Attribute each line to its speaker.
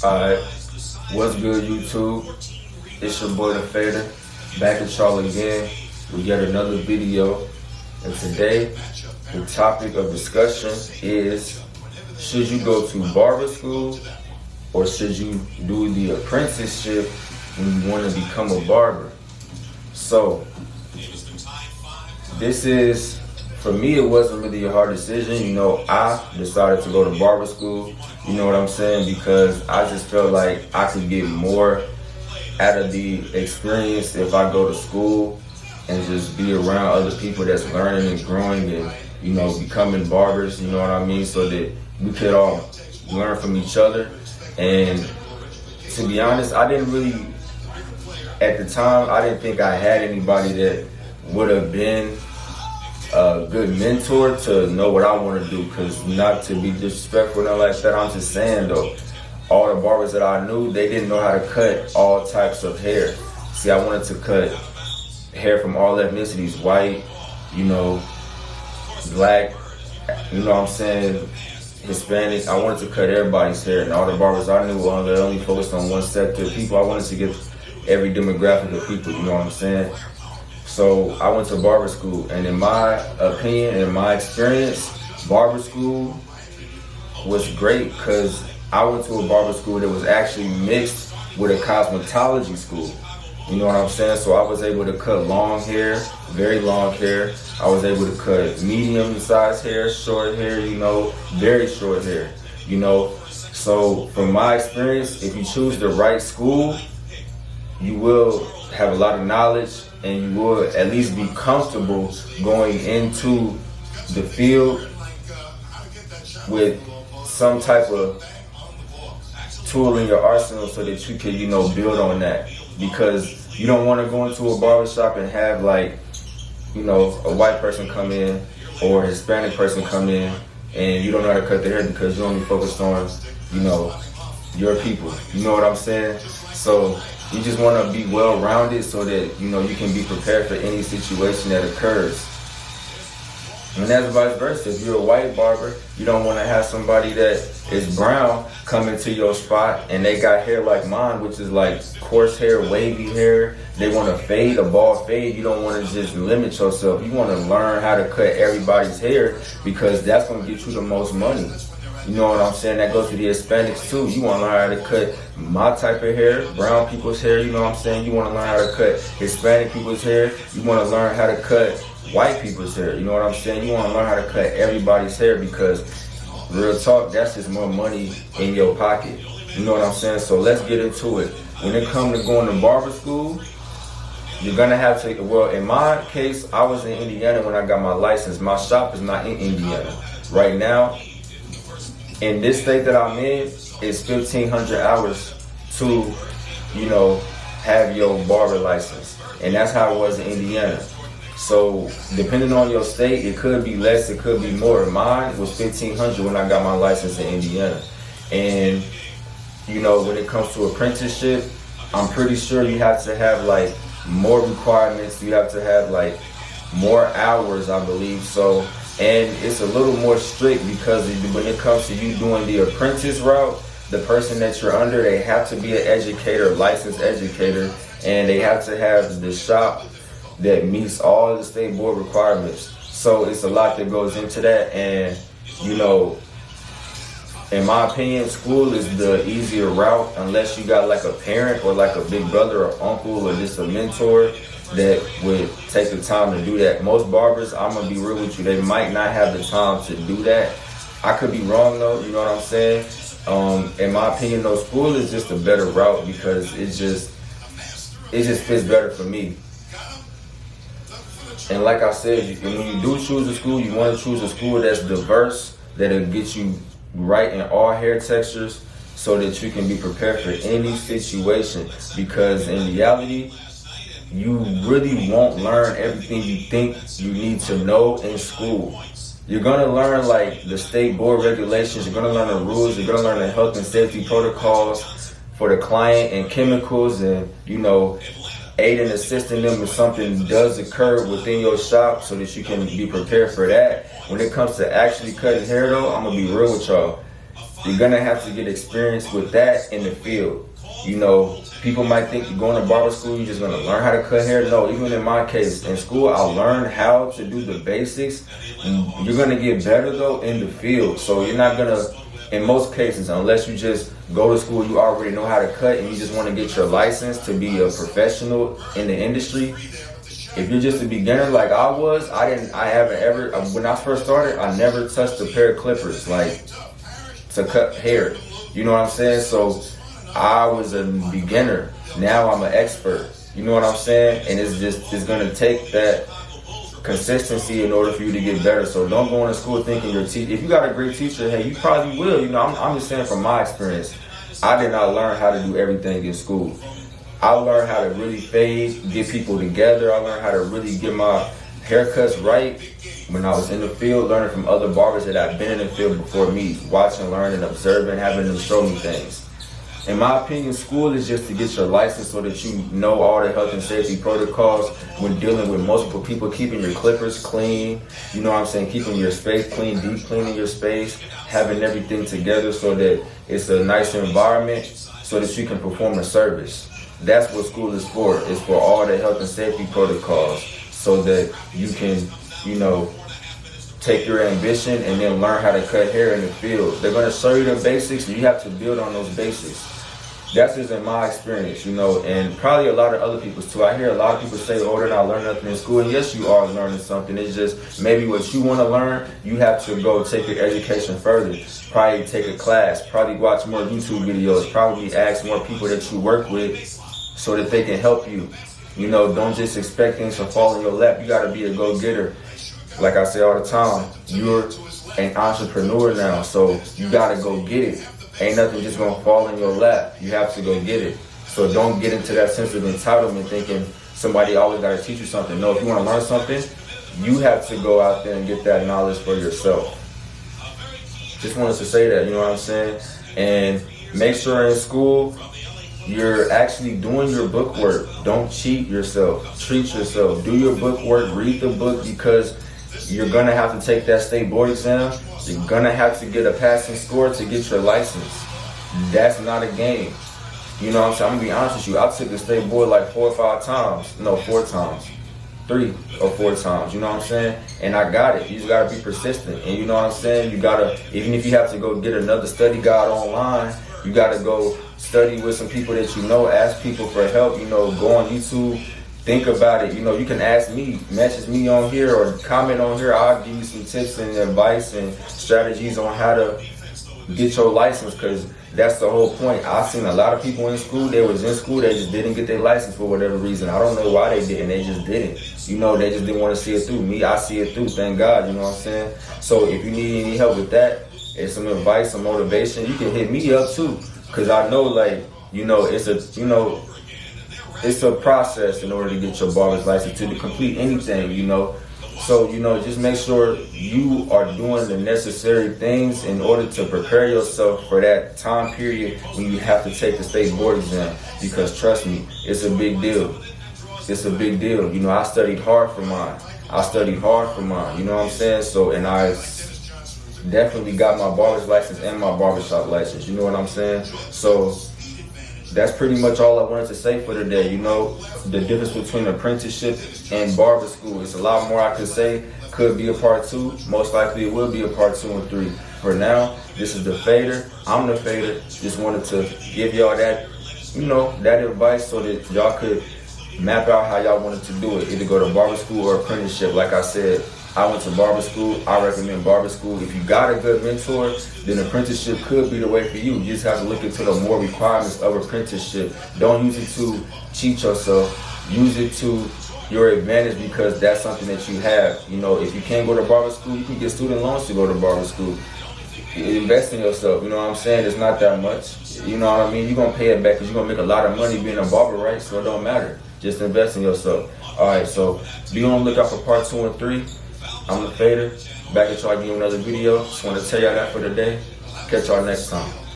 Speaker 1: Alright, what's good YouTube? It's your boy The Fader, back at y'all again with yet another video. And today, the topic of discussion is, should you go to barber school or should you do the apprenticeship when you want to become a barber? So, this is, for me, it wasn't really a hard decision. You know, I decided to go to barber school, you know what I'm saying, because I just felt like I could get more out of the experience if I go to school and just be around other people that's learning and growing and, you know, becoming barbers, you know what I mean, so that we could all learn from each other. And to be honest, I didn't really, at the time, I didn't think I had anybody that would have been a good mentor to know what I want to do, because not to be disrespectful or like that, I'm just saying though, all the barbers that I knew, they didn't know how to cut all types of hair. See, I wanted to cut hair from all ethnicities, white, you know, black, you know what I'm saying, Hispanic. I wanted to cut everybody's hair, and all the barbers I knew they only focused on one sector of people. I wanted to get every demographic of people, you know what I'm saying? So I went to barber school, and in my opinion, in my experience, barber school was great because I went to a barber school that was actually mixed with a cosmetology school. You know what I'm saying? So I was able to cut long hair, very long hair. I was able to cut medium sized hair, short hair, you know, very short hair, you know. So from my experience, if you choose the right school, you will have a lot of knowledge and you will at least be comfortable going into the field with some type of tool in your arsenal so that you can, you know, build on that. Because you don't want to go into a barbershop and have, like, you know, a white person come in or a Hispanic person come in and you don't know how to cut their hair because you're only focused on, you know, your people. You know what I'm saying? So you just want to be well-rounded so that, you know, you can be prepared for any situation that occurs. And that's vice versa. If you're a white barber, you don't want to have somebody that is brown come into your spot and they got hair like mine, which is like coarse hair, wavy hair. They want to fade, a bald fade. You don't want to just limit yourself. You want to learn how to cut everybody's hair because that's going to get you the most money. You know what I'm saying? That goes to the Hispanics too. You want to learn how to cut my type of hair, brown people's hair, you know what I'm saying? You want to learn how to cut Hispanic people's hair. You want to learn how to cut white people's hair, you know what I'm saying? You want to learn how to cut everybody's hair because, real talk, that's just more money in your pocket. You know what I'm saying? So let's get into it. When it comes to going to barber school, you're going to have to, well, in my case, I was in Indiana when I got my license. My shop is not in Indiana. Right now, in this state that I'm in, it's 1,500 hours to, you know, have your barber license. And that's how it was in Indiana. So depending on your state, it could be less, it could be more. Mine was 1,500 when I got my license in Indiana. And, you know, when it comes to apprenticeship, I'm pretty sure you have to have like more requirements. You have to have like more hours, I believe. So, and it's a little more strict because when it comes to you doing the apprentice route, the person that you're under, they have to be an educator, licensed educator, and they have to have the shop that meets all the state board requirements. So it's a lot that goes into that, and, you know, in my opinion, school is the easier route unless you got like a parent or like a big brother or uncle or just a mentor that would take the time to do that. Most barbers, I'm gonna be real with you, they might not have the time to do that. I could be wrong though, you know what I'm saying? In my opinion though, school is just a better route because it just fits better for me. And like I said, when you do choose a school, you want to choose a school that's diverse, that'll get you right in all hair textures so that you can be prepared for any situation. Because in reality, you really won't learn everything you think you need to know in school. You're going to learn like the state board regulations, you're going to learn the rules, you're going to learn the health and safety protocols for the client and chemicals and, you know, aid and assisting them if something does occur within your shop so that you can be prepared for that. When it comes to actually cutting hair though, I'm going to be real with y'all. you're gonna have to get experience with that in the field. You know, people might think you're going to barber school, you're just gonna learn how to cut hair. No, even in my case, in school, I learned how to do the basics. You're gonna get better though in the field. So you're not gonna, in most cases, unless you just go to school, you already know how to cut and you just wanna get your license to be a professional in the industry. If you're just a beginner like I was, I haven't ever, when I first started, I never touched a pair of clippers, like, to cut hair. You know what I'm saying? So I was a beginner. Now I'm an expert. You know what I'm saying? And it's gonna take that consistency in order for you to get better. So don't go into school thinking your teacher, if you got a great teacher, hey, you probably will. You know, I'm just saying from my experience, I did not learn how to do everything in school. I learned how to really fade, get people together. I learned how to really get my haircuts right when I was in the field, learning from other barbers that had been in the field before me, watching, learning, observing, having them show me things. In my opinion, school is just to get your license so that you know all the health and safety protocols when dealing with multiple people, keeping your clippers clean, you know what I'm saying, keeping your space clean, deep cleaning your space, having everything together so that it's a nice environment so that you can perform a service. That's what school is for. It's for all the health and safety protocols so that you can, you know, take your ambition and then learn how to cut hair in the field. They're going to show you the basics and you have to build on those basics. That's just in my experience, you know, and probably a lot of other people's too. I hear a lot of people say, oh, they're not learning nothing in school. And yes, you are learning something. It's just maybe what you want to learn, you have to go take your education further. Probably take a class, probably watch more YouTube videos, probably ask more people that you work with so that they can help you. You know, don't just expect things to fall in your lap. You got to be a go-getter. Like I say all the time, you're an entrepreneur now, so you got to go get it. Ain't nothing just going to fall in your lap. You have to go get it. So don't get into that sense of entitlement thinking somebody always got to teach you something. No, if you want to learn something, you have to go out there and get that knowledge for yourself. Just wanted to say that, you know what I'm saying? And make sure in school, you're actually doing your book work. Don't cheat yourself. Treat yourself. Do your book work. Read the book because you're going to have to take that state board exam. You're going to have to get a passing score to get your license. That's not a game. You know what I'm saying? I'm going to be honest with you. I took the state board like 4 or 5 times. No, 4 times. 3 or 4 times. You know what I'm saying? And I got it. You just got to be persistent. And you know what I'm saying? You got to, even if you have to go get another study guide online, you got to go study with some people that you know, ask people for help, you know, go on YouTube, think about it. You know, you can ask me, message me on here or comment on here. I'll give you some tips and advice and strategies on how to get your license because that's the whole point. I've seen a lot of people in school, they was in school, they just didn't get their license for whatever reason. I don't know why they didn't, they just didn't. You know, they just didn't want to see it through. Me, I see it through, thank God, you know what I'm saying? So if you need any help with that, and some advice, some motivation, you can hit me up too. Cause I know, like, you know, it's a process in order to get your barber's license, to complete anything, you know. So, you know, just make sure you are doing the necessary things in order to prepare yourself for that time period when you have to take the state board exam. Because trust me, it's a big deal. It's a big deal. You know, I studied hard for mine. You know what I'm saying? So, and I definitely got my barber's license and my barbershop license, you know what I'm saying? So that's pretty much all I wanted to say for today. You know, the difference between apprenticeship and barber school. It's a lot more I could say. Could be a part 2. Most likely it will be a part 2 and 3. For now, this is the fader. I'm the fader. Just wanted to give y'all that, you know, that advice so that y'all could map out how y'all wanted to do it. Either go to barber school or apprenticeship. Like I said, I went to barber school. I recommend barber school. If you got a good mentor, then apprenticeship could be the way for you. You just have to look into the more requirements of apprenticeship. Don't use it to cheat yourself. Use it to your advantage because that's something that you have. You know, if you can't go to barber school, you can get student loans to go to barber school. Invest in yourself, you know what I'm saying? It's not that much. You know what I mean? You're going to pay it back because you're going to make a lot of money being a barber, right? So it don't matter. Just invest in yourself. All right, so be on the lookout for part 2 and 3. I'm the fader. Back at y'all again with another video. Just want to tell y'all that for today. Catch y'all next time.